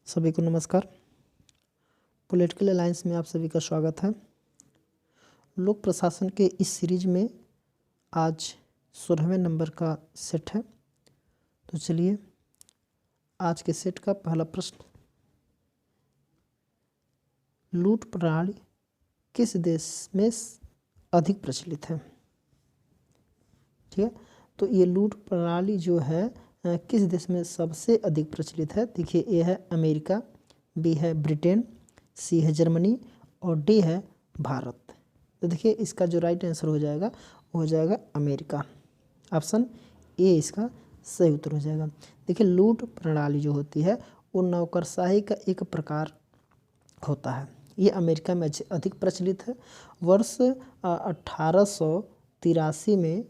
सभी को नमस्कार। पॉलिटिकल अलायंस में आप सभी का स्वागत है। लोक प्रशासन के इस सीरीज में आज 16वें नंबर का सेट है। तो चलिए आज के सेट का पहला प्रश्न, लूट प्रणाली किस देश में अधिक प्रचलित है? ठीक है, तो ये लूट प्रणाली जो है किस देश में सबसे अधिक प्रचलित है? देखिए, ए है अमेरिका, बी है ब्रिटेन, सी है जर्मनी और डी है भारत। तो देखिए इसका जो राइट आंसर हो जाएगा वो हो जाएगा अमेरिका। ऑप्शन ए इसका सही उत्तर हो जाएगा। देखिए लूट प्रणाली जो होती है वो नौकरशाही का एक प्रकार होता है। ये अमेरिका में अधिक प्रचलित है। वर्ष 1883 में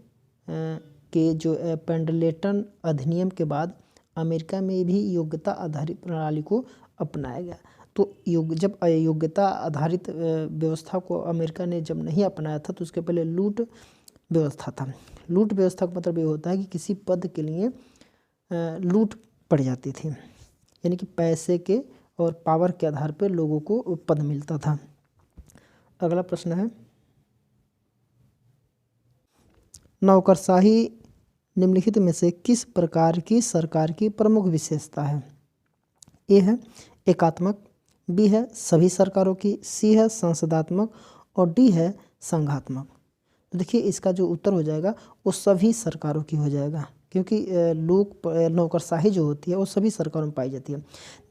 के जो पेंडलेटन अधिनियम के बाद अमेरिका में भी योग्यता आधारित प्रणाली को अपनाया गया। तो जब योग्यता आधारित व्यवस्था को अमेरिका ने जब नहीं अपनाया था तो उसके पहले लूट व्यवस्था था। लूट व्यवस्था का मतलब ये होता है कि किसी पद के लिए लूट पड़ जाती थी, यानी कि पैसे के और पावर के आधार पर लोगों को पद मिलता था। अगला प्रश्न है, नौकरशाही निम्नलिखित में से किस प्रकार की सरकार की प्रमुख विशेषता है? ए है एकात्मक, बी है सभी सरकारों की, सी है संसदात्मक और डी है संघात्मक। तो देखिए इसका जो उत्तर हो जाएगा वो सभी सरकारों की हो जाएगा, क्योंकि नौकरशाही जो होती है वो सभी सरकारों में पाई जाती है।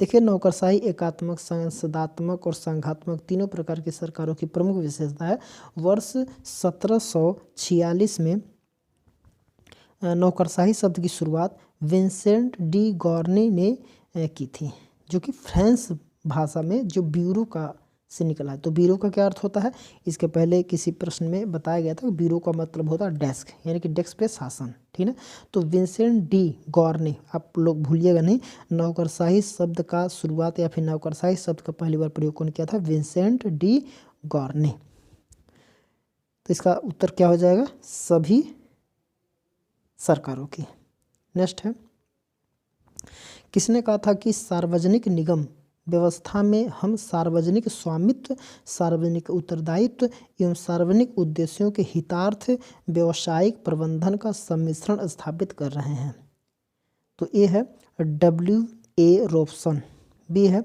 देखिए नौकरशाही एकात्मक, संसदात्मक और संघात्मक तीनों प्रकार की सरकारों की प्रमुख विशेषता है। वर्ष 1746 में नौकरशाही शब्द की शुरुआत विंसेंट डी गॉर्नी ने की थी, जो कि फ्रेंच भाषा में जो ब्यूरो का से निकला है। तो ब्यूरो का क्या अर्थ होता है? इसके पहले किसी प्रश्न में बताया गया था कि ब्यूरो का मतलब होता है डेस्क, यानी कि डेस्क पे शासन। ठीक है, तो विंसेंट डी गॉर्नी, आप लोग भूलिएगा नहीं, नौकरशाही शब्द का शुरुआत या फिर नौकरशाही शब्द का पहली बार प्रयोग कौन किया था? Vincent de Gournay. तो इसका उत्तर क्या हो जाएगा? सभी सरकारों की। नेक्स्ट है, किसने कहा था कि सार्वजनिक निगम व्यवस्था में हम सार्वजनिक स्वामित्व, सार्वजनिक उत्तरदायित्व एवं सार्वजनिक उद्देश्यों के हितार्थ व्यावसायिक प्रबंधन का सम्मिश्रण स्थापित कर रहे हैं? तो ए है W.A. रॉबसन, बी है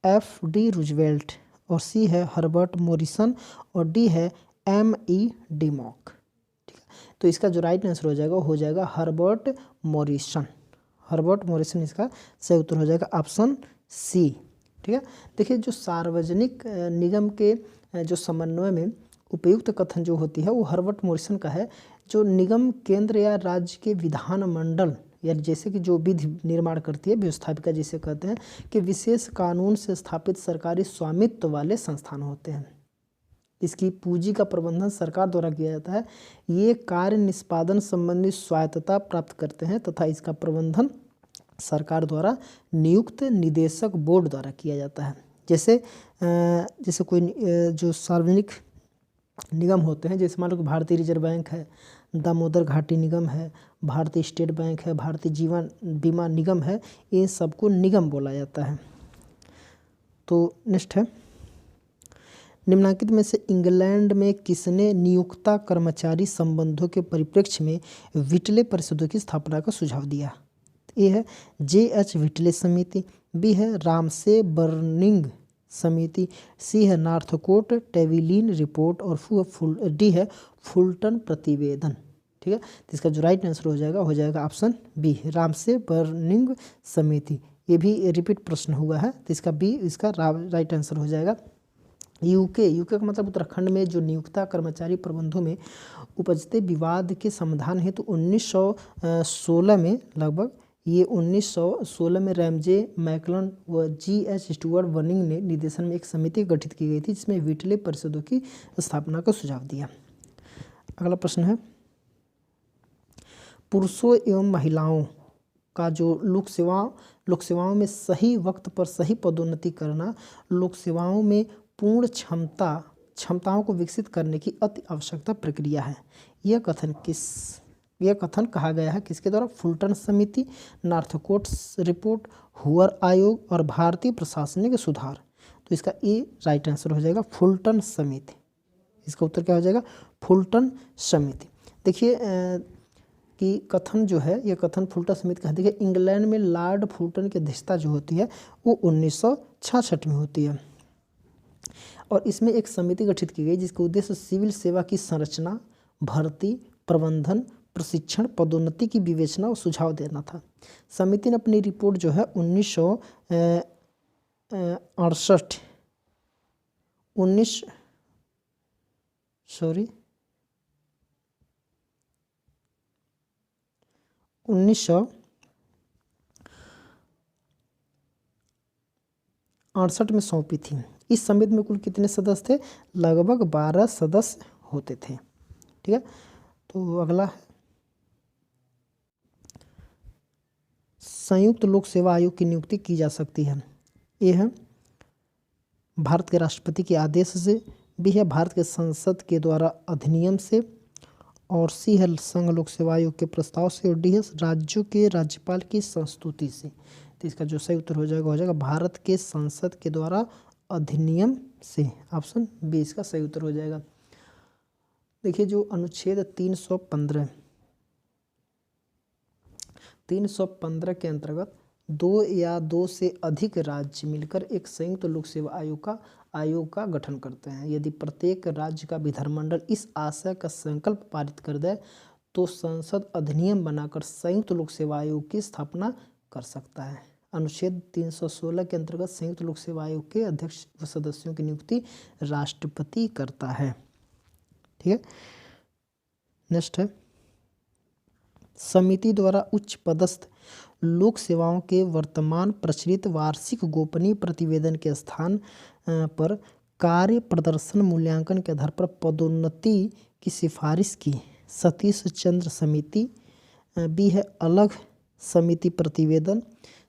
F.D. रूजवेल्ट और सी है हर्बर्ट मॉरिसन और डी है M.E. डिमॉक। तो इसका जो राइट आंसर हो जाएगा वो हो जाएगा हर्बर्ट मॉरिसन। हर्बर्ट मॉरिसन इसका सही उत्तर हो जाएगा, ऑप्शन सी। ठीक है, देखिए जो सार्वजनिक निगम के जो समन्वय में उपयुक्त कथन जो होती है वो हर्बर्ट मॉरिसन का है। जो निगम केंद्र या राज्य के विधानमंडल या जैसे कि जो विधि निर्माण करती है, व्यवस्थापिका जिसे कहते हैं, कि विशेष कानून से स्थापित सरकारी स्वामित्व वाले संस्थान होते हैं। इसकी पूंजी का प्रबंधन सरकार द्वारा किया जाता है। ये कार्य निष्पादन संबंधी स्वायत्तता प्राप्त करते हैं तथा इसका प्रबंधन सरकार द्वारा नियुक्त निदेशक बोर्ड द्वारा किया जाता है। जैसे कोई जो सार्वजनिक निगम होते हैं, जैसे मान लो भारतीय रिजर्व बैंक है, दामोदर घाटी निगम है, भारतीय स्टेट बैंक है, भारतीय जीवन बीमा निगम है, इन सबको निगम बोला जाता है। तो नेक्स्ट है, निम्नलिखित में से इंग्लैंड में किसने नियोक्ता कर्मचारी संबंधों के परिप्रेक्ष्य में विटले परिषदों की स्थापना का सुझाव दिया? ए है J.H. विटले समिति, बी है रामसे बर्निंग समिति, सी है नॉर्थकोट टेविलिन रिपोर्ट और डी है फुलटन प्रतिवेदन। ठीक है, तो इसका जो राइट आंसर हो जाएगा ऑप्शन बी, रामसे बर्निंग समिति। ये भी रिपीट प्रश्न हुआ है, तो इसका बी इसका राइट आंसर हो जाएगा। यूके का मतलब उत्तराखंड में जो नियोक्ता कर्मचारी प्रबंधों में उपजते विवाद के समाधान हेतु 1916 में लगभग 1916 में रैमजे मैकलन व G.H. स्टुअर्ट बर्निंग ने निर्देशन में एक समिति गठित की गई थी जिसमें विटले परिषदों की स्थापना का सुझाव दिया। अगला प्रश्न है, पुरुषों एवं महिलाओं का जो लोक सेवाओं में सही वक्त पर सही पदोन्नति करना लोक सेवाओं में पूर्ण क्षमताओं को विकसित करने की अति आवश्यकता प्रक्रिया है। यह कथन किस यह कथन कहा गया है किसके द्वारा? फुलटन समिति, नॉर्थकोट रिपोर्ट, हुअर आयोग और भारतीय प्रशासनिक सुधार। तो इसका ए राइट आंसर हो जाएगा फुलटन समिति। इसका उत्तर क्या हो जाएगा? फुलटन समिति। देखिए कि कथन जो है, ये कथन फुलटन समिति का है। देखिए इंग्लैंड में लॉर्ड फुलटन की अध्यक्षता जो होती है वो 1966 में होती है और इसमें एक समिति गठित की गई जिसका उद्देश्य सिविल सेवा की संरचना, भर्ती, प्रबंधन, प्रशिक्षण, पदोन्नति की विवेचना और सुझाव देना था। समिति ने अपनी रिपोर्ट जो है 1968 1968 में सौंपी थी। इस समिति में कुल कितने सदस्य थे? लगभग 12 सदस्य होते थे। ठीक है, तो अगला है संयुक्त लोक सेवा आयोग की नियुक्ति की जा सकती है। ये है भारत के राष्ट्रपति के आदेश से, बी है भारत के संसद के द्वारा अधिनियम से, और सी है संघ लोक सेवा आयोग के प्रस्ताव से, और डी है राज्यों के राज्यपाल की संस्तुति से। तो इसका जो सही उत्तर हो जाएगा भारत के संसद के द्वारा अधिनियम से। ऑप्शन बी इसका सही उत्तर हो जाएगा। देखिए जो अनुच्छेद 315 के अंतर्गत दो या दो से अधिक राज्य मिलकर एक संयुक्त लोक सेवा आयोग का गठन करते हैं। यदि प्रत्येक राज्य का विधानमंडल इस आशय का संकल्प पारित कर दे तो संसद अधिनियम बनाकर संयुक्त लोक सेवा आयोग की स्थापना कर सकता है। अनुच्छेद 316 के अंतर्गत संयुक्त लोक सेवा आयोग के अध्यक्ष व सदस्यों की नियुक्ति राष्ट्रपति करता है। ठीक है, नेक्स्ट है समिति द्वारा उच्च पदस्थ लोक सेवाओं के वर्तमान प्रचलित वार्षिक गोपनीय प्रतिवेदन के स्थान पर कार्य प्रदर्शन मूल्यांकन के आधार पर पदोन्नति की सिफारिश की। सतीश चंद्र समिति, बी है अलग समिति प्रतिवेदन,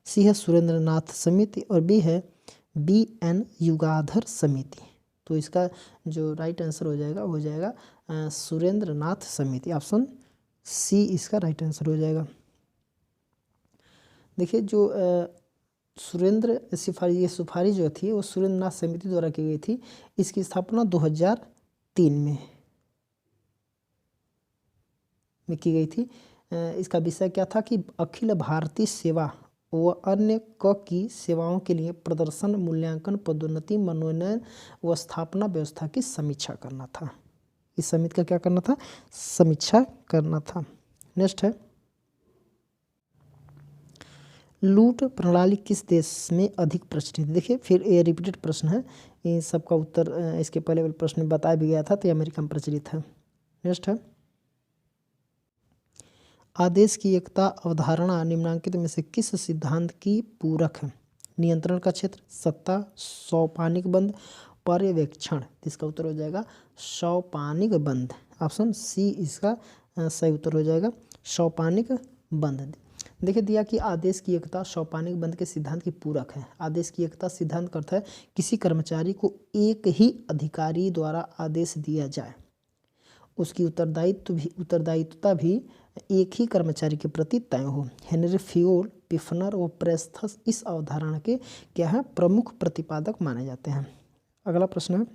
सी है सुरेंद्र नाथ समिति और बी है BN युगाधर समिति। तो इसका जो राइट आंसर हो जाएगा सुरेंद्र नाथ समिति। ऑप्शन सी इसका राइट आंसर हो जाएगा। देखिए जो ये सिफारिश जो थी वो सुरेंद्र नाथ समिति द्वारा की गई थी। इसकी स्थापना 2003 में की गई थी। इसका विषय क्या था कि अखिल भारतीय सेवा व अन्य क की सेवाओं के लिए प्रदर्शन मूल्यांकन, पदोन्नति, मनोनयन व स्थापना व्यवस्था की समीक्षा करना था। इस समिति का क्या करना था? समीक्षा करना था। नेक्स्ट है लूट प्रणाली किस देश में अधिक प्रचलित है? देखिए फिर ये रिपीटेड प्रश्न है, इन सबका उत्तर इसके पहले वाले प्रश्न में बताया भी गया था, तो ये अमेरिका में प्रचलित है। नेक्स्ट है आदेश की एकता अवधारणा निम्नांकित में से किस सिद्धांत की पूरक है? नियंत्रण का क्षेत्र, सत्ता, सौपानिक बंद, पर्यवेक्षण। इसका उत्तर हो जाएगा सौपानिक बंद। ऑप्शन सी इसका सही उत्तर हो जाएगा सौपानिक बंद। देखिए दिया कि आदेश की एकता सौपानिक बंद के सिद्धांत की पूरक है। आदेश की एकता सिद्धांत का अर्थ है किसी कर्मचारी को एक ही अधिकारी द्वारा आदेश दिया जाए, उसकी उत्तरदायित्वता भी एक ही कर्मचारी के प्रति तय हो। हेनरी फ्योल, पिफनर और प्रेस्थस इस अवधारणा के क्या है? प्रमुख प्रतिपादक माने जाते हैं। अगला प्रश्न है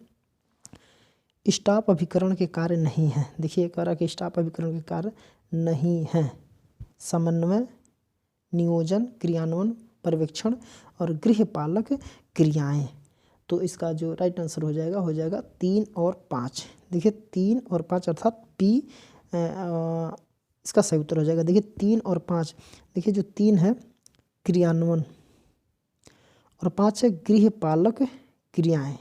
स्टाफ अभिकरण के कार्य नहीं है। देखिए कह रहा कि स्टाफ अभिकरण के कार्य नहीं है। समन्वय, नियोजन, क्रियान्वयन, पर्यवेक्षण और गृहपालक क्रियाएं। तो इसका जो राइट आंसर हो जाएगा 3 और 5। देखिए 3 और 5 अर्थात पी इसका सही उत्तर हो जाएगा। देखिए 3 और 5, देखिए जो 3 है क्रियान्वयन और 5 है गृहपालक क्रियाएं।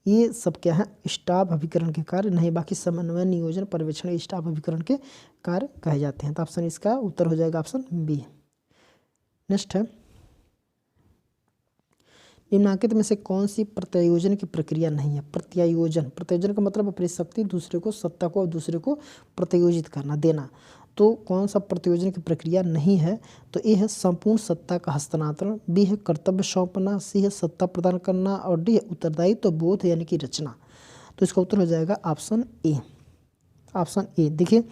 ये सब क्या है? स्टाफ अभिकरण के कार्य नहीं। बाकी समन्वय, नियोजन, पर्यवेक्षण स्टाफ अभिकरण के कार्य कहे जाते हैं। तो ऑप्शन इसका उत्तर हो जाएगा ऑप्शन बी। नेक्स्ट है निम्नांकित में से कौन सी प्रत्यायोजन की प्रक्रिया नहीं है? प्रत्यायोजन का मतलब अपनी शक्ति दूसरे को, सत्ता को और दूसरे को प्रत्यायोजित करना, देना। तो कौन सा प्रत्यायोजन की प्रक्रिया नहीं है? तो ए है संपूर्ण सत्ता का हस्तांतरण, बी है कर्तव्य सौंपना, सी है सत्ता प्रदान करना और डी है उत्तरदायित्व बोध यानी कि रचना। तो इसका उत्तर हो जाएगा ऑप्शन ए। देखिए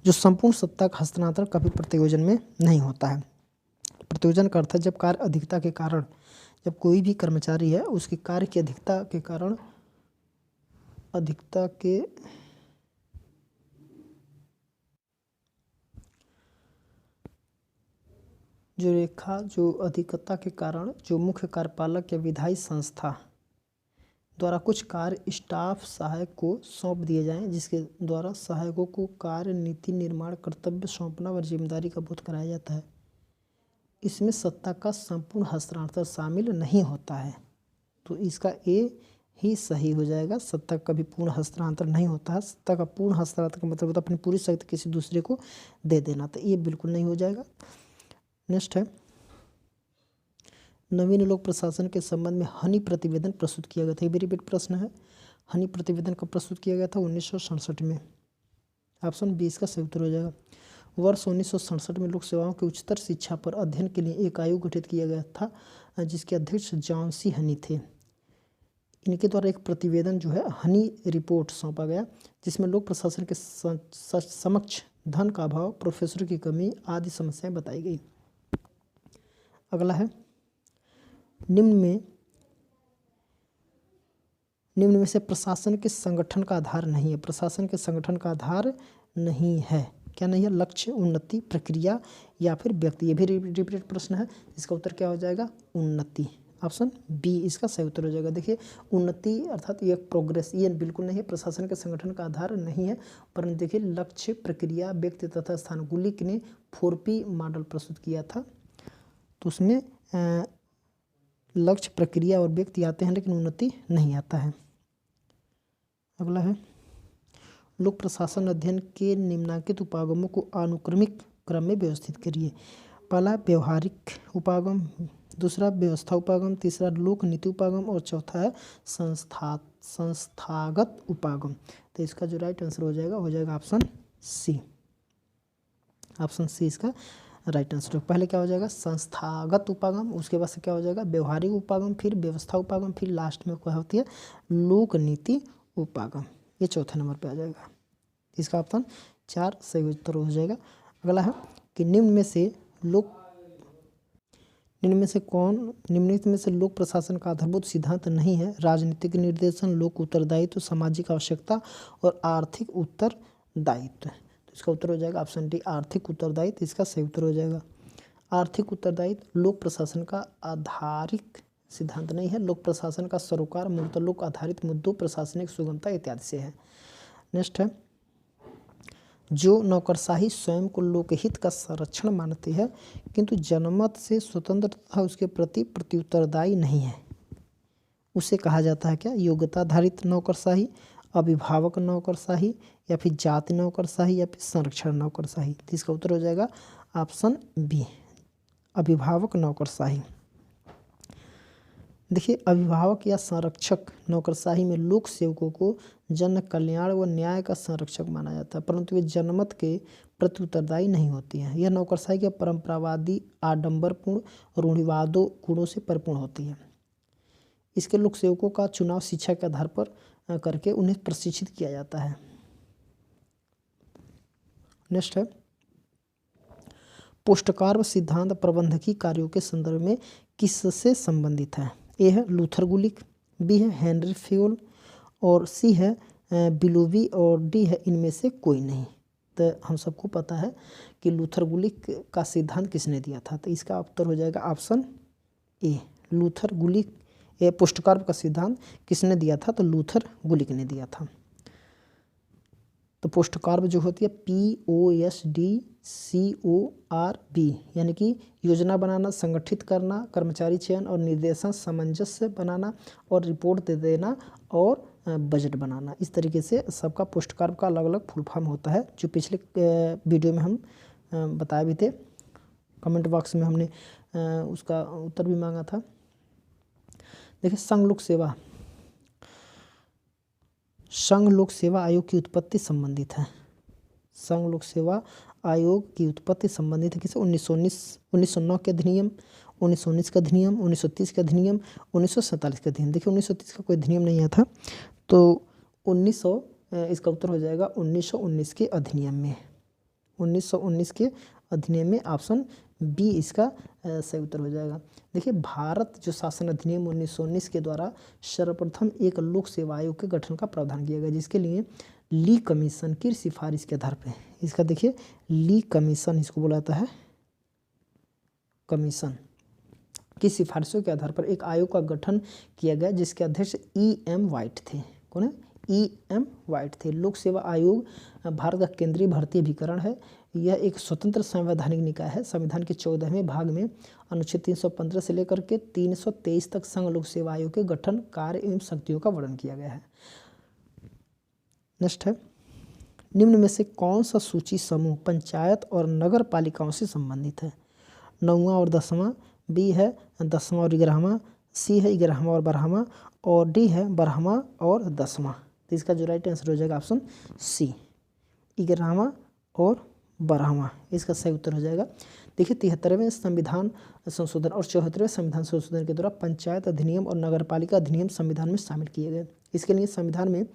जो संपूर्ण सत्ता का हस्तांतरण कभी प्रतियोजन में नहीं होता है। प्रतियोजन का अर्थ है जब कार्य अधिकता के कारण, जब कोई भी कर्मचारी है उसके कार्य की अधिकता के कारण, अधिकता के जो रेखा जो अधिकता के कारण जो मुख्य कार्यपालक या विधायी संस्था द्वारा कुछ कार्य स्टाफ सहायक को सौंप दिए जाएं, जिसके द्वारा सहायकों को कार्य, नीति निर्माण, कर्तव्य सौंपना और जिम्मेदारी का बोध कराया जाता है। इसमें सत्ता का संपूर्ण हस्तांतरण शामिल नहीं होता है, तो इसका ए ही सही हो जाएगा। सत्ता का भी पूर्ण हस्तांतरण नहीं होता है। सत्ता का पूर्ण हस्तांतरण का मतलब होता है अपनी पूरी शक्ति किसी दूसरे को दे देना, तो ये बिल्कुल नहीं हो जाएगा। नेक्स्ट है, नवीन लोक प्रशासन के संबंध में हनी प्रतिवेदन प्रस्तुत किया गया था। ये भी रिपीट प्रश्न है। हनी प्रतिवेदन कब प्रस्तुत किया गया था? 1967 में। ऑप्शन बी इसका सही उत्तर हो जाएगा। वर्ष 1967 में लोक सेवाओं की उच्चतर शिक्षा पर अध्ययन के लिए एक आयोग गठित किया गया था, जिसके अध्यक्ष जॉन सी हनी थे। इनके द्वारा एक प्रतिवेदन जो है हनी रिपोर्ट सौंपा गया, जिसमें लोक प्रशासन के समक्ष धन का अभाव, प्रोफेसर की कमी आदि समस्याएं बताई गई। अगला है, निम्न में से प्रशासन के संगठन का आधार नहीं है। प्रशासन के संगठन का आधार नहीं है, क्या नहीं है? लक्ष्य, उन्नति, प्रक्रिया या फिर व्यक्ति। ये भी रिपीटेड प्रश्न है, इसका उत्तर क्या हो जाएगा? उन्नति। ऑप्शन बी इसका सही उत्तर हो जाएगा। देखिए, उन्नति अर्थात ये प्रोग्रेस, ये बिल्कुल नहीं है, प्रशासन के संगठन का आधार नहीं है। परंतु देखिए, लक्ष्य, प्रक्रिया, व्यक्ति तथा स्थान, गुलिक ने 4P मॉडल प्रस्तुत किया था, तो उसमें लक्ष्य, प्रक्रिया और व्यक्ति आते हैं, लेकिन उन्नति नहीं आता है। अगला है, लोक प्रशासन अध्ययन के निम्नलिखित उपागमों को अनुक्रमिक क्रम में व्यवस्थित करिए। पहला व्यवहारिक उपागम, दूसरा व्यवस्था उपागम, तीसरा लोक नीति उपागम और चौथा है संस्थागत उपागम। तो इसका जो राइट आंसर हो जाएगा ऑप्शन सी। ऑप्शन सी इसका राइट आंसर। पहले क्या हो जाएगा? संस्थागत उपागम, उसके बाद से क्या हो जाएगा? व्यवहारिक उपागम, फिर व्यवस्था उपागम, फिर लास्ट में क्या होती है? लोक नीति उपागम। ये चौथे नंबर पे आ जाएगा। इसका ऑप्शन 4 सही उत्तर हो जाएगा। अगला है कि निम्नलिखित में से लोक प्रशासन का आधारभूत सिद्धांत नहीं है। राजनीतिक निर्देशन, लोक उत्तरदायित्व, सामाजिक आवश्यकता और आर्थिक उत्तरदायित्व। तो इसका उत्तर हो जाएगा ऑप्शन डी, आर्थिक उत्तरदायित्व। इसका सही उत्तर हो जाएगा। आर्थिक उत्तरदायित्व लोक प्रशासन का आधारिक सिद्धांत नहीं है। लोक प्रशासन का सरोकार मूलतः लोक आधारित मुद्दों, प्रशासनिक सुगमता इत्यादि से है। नेक्स्ट है, जो नौकरशाही स्वयं को लोकहित का संरक्षण मानती है, किंतु जनमत से स्वतंत्र तथा उसके प्रति प्रत्युत्तरदायी नहीं है, उसे कहा जाता है क्या? योग्यताधारित नौकरशाही, अभिभावक नौकरशाही, या फिर जाति नौकरशाही, या फिर संरक्षण नौकरशाही। तो इसका उत्तर हो जाएगा ऑप्शन बी, अभिभावक नौकरशाही। देखिए, अभिभावक या संरक्षक नौकरशाही में लोक सेवकों को जन कल्याण व न्याय का संरक्षक माना जाता है, परंतु वे जनमत के प्रति उत्तरदायी नहीं होती हैं। यह नौकरशाही के परंपरावादी, आडंबरपूर्ण, रूढ़िवादों गुणों से परिपूर्ण होती है। इसके लोक सेवकों का चुनाव शिक्षा के आधार पर करके उन्हें प्रशिक्षित किया जाता है। नेक्स्ट है, पोस्टकार्य सिद्धांत प्रबंधकीय कार्यों के संदर्भ में किससे संबंधित है? ए है लूथर गुलिक, बी है हेनरी फ्योल, और सी है बिलोवी, और डी है इनमें से कोई नहीं। तो हम सबको पता है कि लूथर गुलिक का सिद्धांत किसने दिया था, तो इसका उत्तर हो जाएगा ऑप्शन ए, लूथर गुलिक। ये पोस्टकार्य का सिद्धांत किसने दिया था? तो लूथर गुलिक ने दिया था। तो पोस्टकार्य जो होती है POSTCORB, यानी कि योजना बनाना, संगठित करना, कर्मचारी चयन और निर्देशन सामंजस्य बनाना, और रिपोर्ट दे देना, और बजट बनाना। इस तरीके से सबका पोस्टकार्य का अलग अलग फुल फॉर्म होता है, जो पिछले वीडियो में हम बताए भी थे। कमेंट बॉक्स में हमने उसका उत्तर भी मांगा था। देखिए, संघ लोक सेवा आयोग की उत्पत्ति संबंधित है। संघ लोक सेवा आयोग की उत्पत्ति संबंधित है किसे? 1909 के अधिनियम, 1919 का अधिनियम, 1930 का अधिनियम, 1947 का अधिनियम। देखिए, 1930 का कोई अधिनियम नहीं आया था, तो 1900 इसका उत्तर हो जाएगा 1919 के अधिनियम में। 1919 के अधिनियम में ऑप्शन बी इसका सही उत्तर हो जाएगा। देखिए भारत जो शासन अधिनियम 1919 के द्वारा सर्वप्रथम एक लोक सेवा आयोग के गठन का प्रावधान किया गया, जिसके लिए ली कमीशन की सिफारिश के आधार पर, इसका देखिए ली कमीशन इसको बुलाता है, कमीशन की सिफारिशों के आधार पर एक आयोग का गठन किया गया जिसके अध्यक्ष E.M. वाइट थे। कौन है? E.M. वाइट थे। लोक सेवा आयोग भारत का केंद्रीय भर्ती अभिकरण है। यह एक स्वतंत्र संवैधानिक निकाय है। संविधान के 14वें भाग में अनुच्छेद 315 से लेकर के 323 तक संघ लोक सेवा आयोग के गठन, कार्य एवं शक्तियों का वर्णन किया गया है। नेक्स्ट है, निम्न में से कौन सा सूची समूह पंचायत और नगर पालिकाओं से संबंधित है? 9वां और 10वां, बी है 10वां और 11वां, सी है 11वां और 12वां, और डी है 12वां और 10वां। तो इसका जो राइट आंसर हो जाएगा ऑप्शन सी, 11वां और 12वां इसका सही उत्तर हो जाएगा। देखिए 73वें संविधान संशोधन और 74वें संविधान संशोधन के द्वारा पंचायत अधिनियम और नगरपालिका अधिनियम संविधान में शामिल किए गए। इसके लिए संविधान में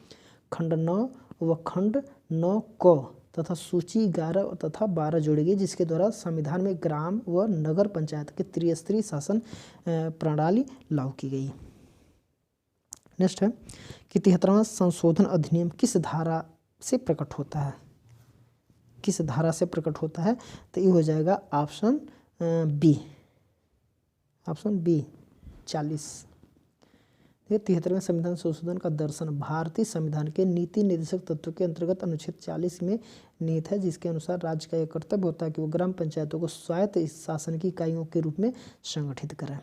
खंड 9 व खंड 9 क तथा सूची 11 तथा 12 जोड़ी गई, जिसके द्वारा संविधान में ग्राम व नगर पंचायत के त्रिस्तरीय शासन प्रणाली लागू की गई। नेक्स्ट है कि 73वां संशोधन अधिनियम किस धारा से प्रकट होता है? किस धारा से प्रकट होता है? तो ये हो जाएगा ऑप्शन बी, ऑप्शन बी 40। 73वें संविधान संशोधन का दर्शन भारतीय संविधान के नीति निर्देशक तत्व के अंतर्गत अनुच्छेद 40 में निहित है, जिसके अनुसार राज्य का यह कर्तव्य होता है कि वो ग्राम पंचायतों को स्वायत्त शासन की इकाइयों के रूप में संगठित करें।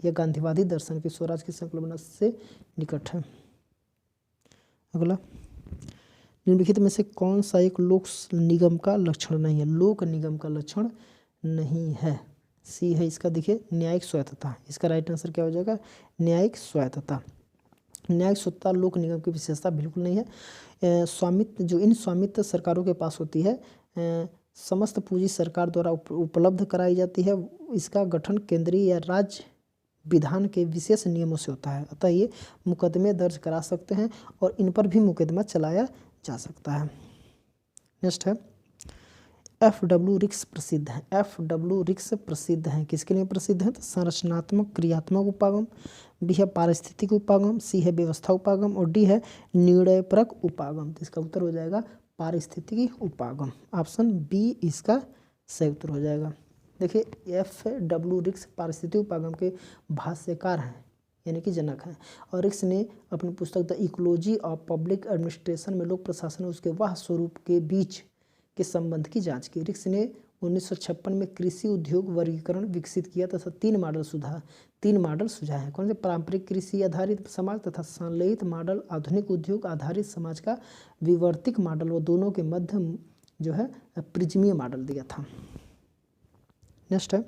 यह गांधीवादी दर्शन के स्वराज की संकल्पना से निकट है। अगला, निम्नलिखित में से कौन सा एक लोक निगम का लक्षण नहीं है? लोक निगम का लक्षण नहीं है, सी है इसका देखिए न्यायिक स्वायत्तता। इसका राइट आंसर क्या हो जाएगा? न्यायिक स्वायत्तता। न्यायिक स्वायत्तता लोक निगम की विशेषता बिल्कुल नहीं है। स्वामित्व जो इन स्वामित्व सरकारों के पास होती है, समस्त पूंजी सरकार द्वारा उपलब्ध कराई जाती है। इसका गठन केंद्रीय या राज्य विधान के विशेष नियमों से होता है, अतः ये मुकदमे दर्ज करा सकते हैं और इन पर भी मुकदमा चलाया जा सकता है। नेक्स्ट है, FW रिक्स प्रसिद्ध है। FW रिक्स प्रसिद्ध है, किसके लिए प्रसिद्ध है? तो संरचनात्मक क्रियात्मक उपागम, बी है पारिस्थितिक उपागम, सी है व्यवस्था उपागम, और डी है निर्णयपरक उपागम। तो इसका उत्तर हो जाएगा पारिस्थितिकी उपागम, ऑप्शन बी इसका सही उत्तर हो जाएगा। देखिए FW रिक्स पारिस्थितिक उपागम के भाष्यकार हैं, यानी कि जनक हैं, और रिक्स ने अपनी पुस्तक the ecology of public administration में लोक प्रशासन और उसके वाह स्वरूप के बीच के संबंध की जांच की। रिक्स ने 1956 में कृषि उद्योग वर्गीकरण विकसित किया तथा तीन मॉडल सुझाए हैं। कौन से? पारंपरिक कृषि आधारित समाज तथा संलयित मॉडल, आधुनिक उद्योग आधारित समाज का विवर्तिक मॉडल, व दोनों के मध्य जो है प्रिज्मीय मॉडल दिया था। नेक्स्ट है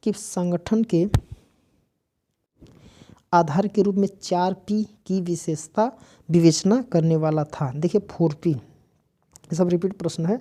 कि संगठन के आधार के रूप में 4P की विवेचना करने वाला था। देखिए 4P, सब रिपीट प्रश्न है।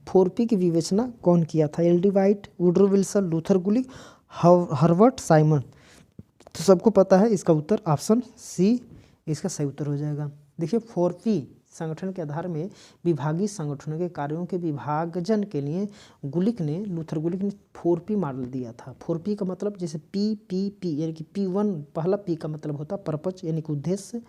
4P की विवेचना कौन किया था? LD White, Woodrow Wilson, Luther Gulick, Herbert Simon. तो सबको पता है, इसका उत्तर ऑप्शन सी इसका सही उत्तर हो जाएगा। देखिए 4P संगठन के आधार में विभागीय संगठनों के कार्यों के विभाजन के लिए लूथर गुलिक ने 4P मॉडल दिया था। 4P का मतलब जैसे PPP यानी कि P1 पहला P का मतलब होता पर्पज यानी कि उद्देश्य,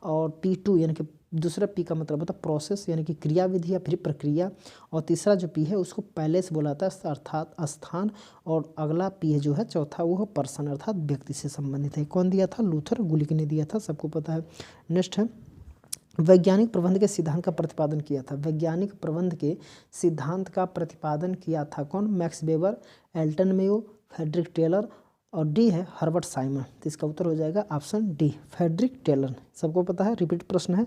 और P2 यानी कि दूसरा P का मतलब होता प्रोसेस यानी कि क्रियाविधि या फिर प्रक्रिया, और तीसरा जो P है उसको पैलेस बोलाता है अर्थात स्थान, और अगला P जो है चौथा वो पर्सन अर्थात व्यक्ति से संबंधित है। कौन दिया था? लूथर गुलिक ने दिया था, सबको पता है। नेक्स्ट है, वैज्ञानिक प्रबंध के सिद्धांत का प्रतिपादन किया था। वैज्ञानिक प्रबंध के सिद्धांत का प्रतिपादन किया था कौन? Max Weber, Elton Mayo, Frederick Taylor, और डी है हर्बर्ट साइमन। तो इसका उत्तर हो जाएगा ऑप्शन डी, फ्रेडरिक टेलर। सबको पता है, रिपीट प्रश्न है,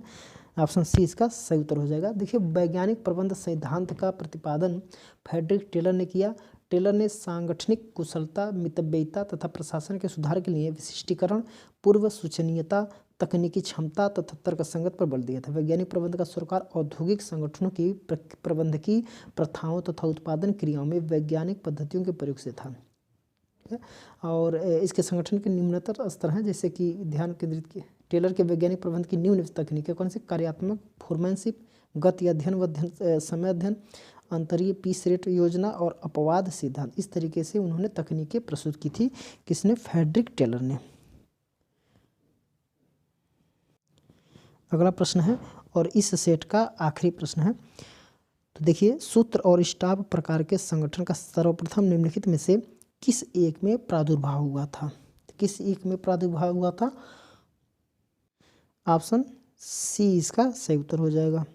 ऑप्शन सी इसका सही उत्तर हो जाएगा। देखिए वैज्ञानिक प्रबंध सिद्धांत का प्रतिपादन फ्रेडरिक टेलर ने किया। टेलर ने सांगठनिक कुशलता, मितव्ययिता तथा प्रशासन के सुधार के लिए विशिष्टीकरण, पूर्व सूचनीयता, तकनीकी क्षमता तथा तर्कसंगत पर बल दिया था। वैज्ञानिक प्रबंध का सरोकार औद्योगिक संगठनों की प्रबंधकीय प्रथाओं तथा उत्पादन क्रियाओं में वैज्ञानिक पद्धतियों के प्रयोग से था। और इसके संगठन के निम्नतर स्तर हैं, जैसे कि ध्यान केंद्रित किए। टेलर के वैज्ञानिक प्रबंध की निम्न तकनीकें कौन सी? कार्यात्मक, फोरमैनशिप, गति अध्ययन व समय अध्ययन, अंतरीय पीस रेट योजना और अपवाद सिद्धांत, इस तरीके से उन्होंने तकनीकें प्रस्तुत की थी। किसने? फ्रेडरिक टेलर ने। अगला प्रश्न है और इस सेट का आखिरी प्रश्न है। तो देखिए, सूत्र और स्टाफ प्रकार के संगठन का सर्वप्रथम निम्नलिखित में से किस एक में प्रादुर्भाव हुआ था? किस एक में प्रादुर्भाव हुआ था? ऑप्शन सी इसका सही उत्तर हो जाएगा,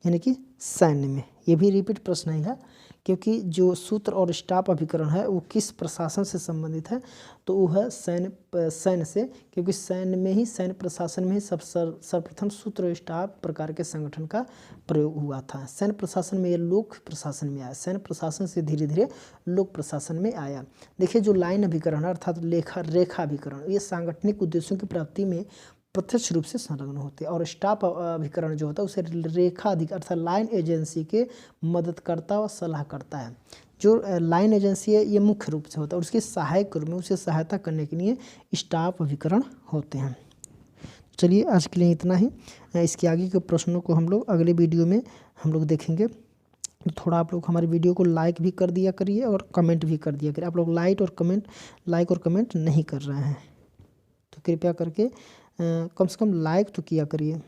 यानी कि सैन्य में। ये भी रिपीट प्रश्न ही है, क्योंकि जो सूत्र और स्टाफ अभिकरण है वो किस प्रशासन से संबंधित है? तो वो है सैन्य से, क्योंकि सैन्य प्रशासन में ही सर्वप्रथम सूत्र और स्टाफ प्रकार के संगठन का प्रयोग हुआ था। सैन्य प्रशासन में ये लोक प्रशासन में आया, सैन्य प्रशासन से धीरे धीरे लोक प्रशासन में आया। देखिए, जो लाइन अभिकरण अर्थात रेखा अभिकरण, ये सांगठनिक उद्देश्यों की प्राप्ति में प्रत्यक्ष रूप से संलग्न होते हैं, और स्टाफ अभिकरण जो होता है उसे रेखा अधिकार अर्थात लाइन एजेंसी के मदद करता और सलाह करता है। जो लाइन एजेंसी है ये मुख्य रूप से होता है, और उसके सहायक रूप में उसे सहायता करने के लिए स्टाफ अभिकरण होते हैं। चलिए, आज के लिए इतना ही। इसके आगे के प्रश्नों को हम लोग अगले वीडियो में हम लोग देखेंगे। थोड़ा आप लोग हमारी वीडियो को लाइक भी कर दिया करिए और कमेंट भी कर दिया करिए। आप लोग लाइक और कमेंट नहीं कर रहे हैं, तो कृपया करके कम से कम लाइक तो किया करिए।